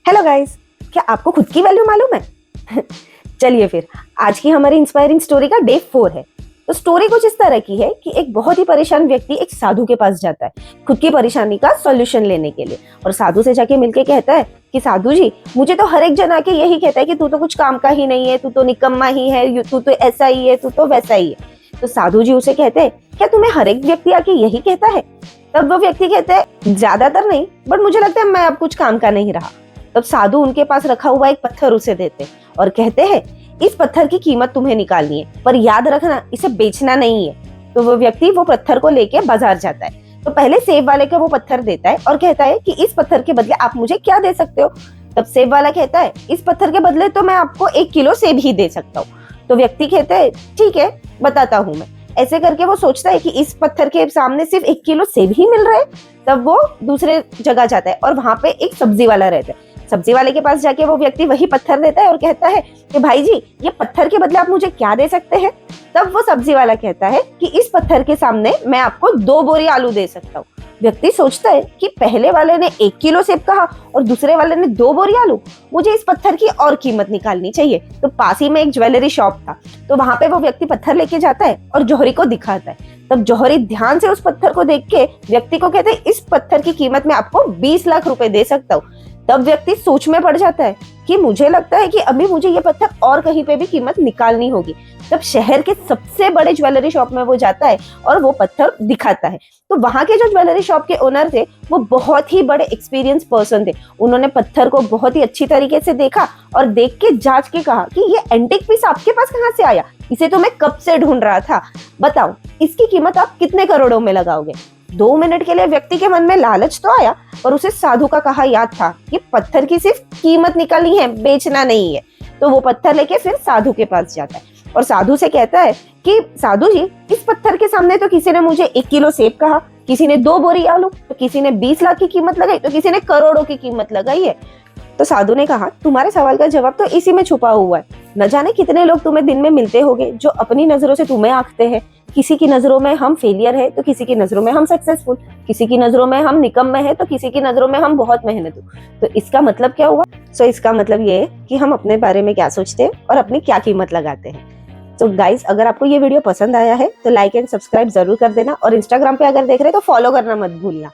Hello guys, क्या आपको खुद की वैल्यू मालूम है? चलिए फिर, आज की हमारी इंस्पायरिंग स्टोरी का डे 4 है। तो स्टोरी कुछ इस तरह की है कि एक बहुत ही परेशान व्यक्ति एक साधु के पास जाता है खुद की परेशानी का सॉल्यूशन लेने के लिए, और साधु से जाके मिलके कहता है कि साधु जी, मुझे तो हर एक जन आके यही कहता है कि तू तो कुछ काम का ही नहीं है, तू तो निकम्मा ही है, तू तो ऐसा ही है, तू तो वैसा ही है। तो साधु जी उसे कहते हैं, क्या तुम्हें हर एक व्यक्ति आके यही कहता है? तब वो व्यक्ति कहता है, ज्यादातर नहीं, बट मुझे लगता है मैं अब कुछ काम का नहीं रहा। तब साधु उनके पास रखा हुआ एक पत्थर उसे देते और कहते हैं, इस पत्थर की कीमत तुम्हें निकालनी है, पर याद रखना इसे बेचना नहीं है। तो वो व्यक्ति वो पत्थर को लेके बाजार जाता है। तो पहले सेब वाले को वो पत्थर देता है और कहता है कि इस पत्थर के बदले आप मुझे क्या दे सकते हो? तब सेब वाला कहता है, इस पत्थर के बदले तो मैं आपको 1 किलो सेब ही दे सकता हूँ। तो व्यक्ति कहता है, ठीक है, बताता हूँ मैं। ऐसे करके वो सोचता है कि इस पत्थर के सामने सिर्फ 1 किलो सेब ही मिल रहा है। तब वो दूसरे जगह जाता है और वहां पे एक सब्जी वाला रहता है। सब्जी वाले के पास जाके वो व्यक्ति वही पत्थर देता है और कहता है कि भाई जी, ये पत्थर के बदले आप मुझे क्या दे सकते हैं? तब वो सब्जी वाला कहता है कि इस पत्थर के सामने मैं आपको 2 बोरी आलू दे सकता हूँ। व्यक्ति सोचता है कि पहले वाले ने 1 किलो सेब कहा और दूसरे वाले ने 2 बोरी आलू, मुझे इस पत्थर की और कीमत निकालनी चाहिए। तो पास ही में एक ज्वेलरी शॉप था, तो वहां पे वो व्यक्ति पत्थर लेके जाता है और जौहरी को दिखाता है। तब जौहरी ध्यान से उस पत्थर को देख के व्यक्ति को कहते हैं, इस पत्थर की कीमत मैं आपको 20 लाख रुपए दे सकता हूँ। तब व्यक्ति सोच में पड़ जाता है कि मुझे लगता है कि अभी मुझे ये पत्थर और कहीं पे भी कीमत निकालनी होगी। तब शहर के सबसे बड़े ज्वेलरी शॉप में वो जाता है और वो पत्थर दिखाता है। तो वहां के जो ज्वेलरी शॉप के ओनर थे वो बहुत ही बड़े एक्सपीरियंस पर्सन थे। उन्होंने पत्थर को बहुत ही अच्छी तरीके से देखा और देख के जांच के कहा कि ये एंटिक पीस आपके पास कहाँ से आया? इसे तो मैं कब से ढूंढ रहा था, बताओ इसकी कीमत आप कितने करोड़ों में लगाओगे? 2 मिनट के लिए व्यक्ति के मन में लालच तो आया, पर उसे साधु का कहा याद था कि पत्थर की सिर्फ कीमत निकालनी है, बेचना नहीं है। तो वो पत्थर लेके फिर साधु के पास जाता है और साधु से कहता है कि साधु जी, इस पत्थर के सामने तो किसी ने मुझे 1 किलो सेब कहा, किसी ने 2 बोरी आलू, तो किसी ने 20 लाख की कीमत लगाई, तो किसी ने करोड़ों की कीमत लगाई है। तो साधु ने कहा, तुम्हारे सवाल का जवाब तो इसी में छुपा हुआ है। न जाने कितने लोग तुम्हें दिन में मिलते होंगे जो अपनी नजरों से तुम्हें आंकते हैं। किसी की नजरों में हम फेलियर है तो किसी की नजरों में हम सक्सेसफुल, किसी की नजरों में हम निकम्मे है तो किसी की नजरों में हम बहुत मेहनतू। तो इसका मतलब क्या हुआ? इसका मतलब ये है कि हम अपने बारे में क्या सोचते हैं और अपनी क्या कीमत लगाते हैं। तो गाइस, अगर आपको ये वीडियो पसंद आया है तो लाइक एंड सब्सक्राइब जरूर कर देना, और इंस्टाग्राम पे अगर देख रहे हैं तो फॉलो करना मत भूलना।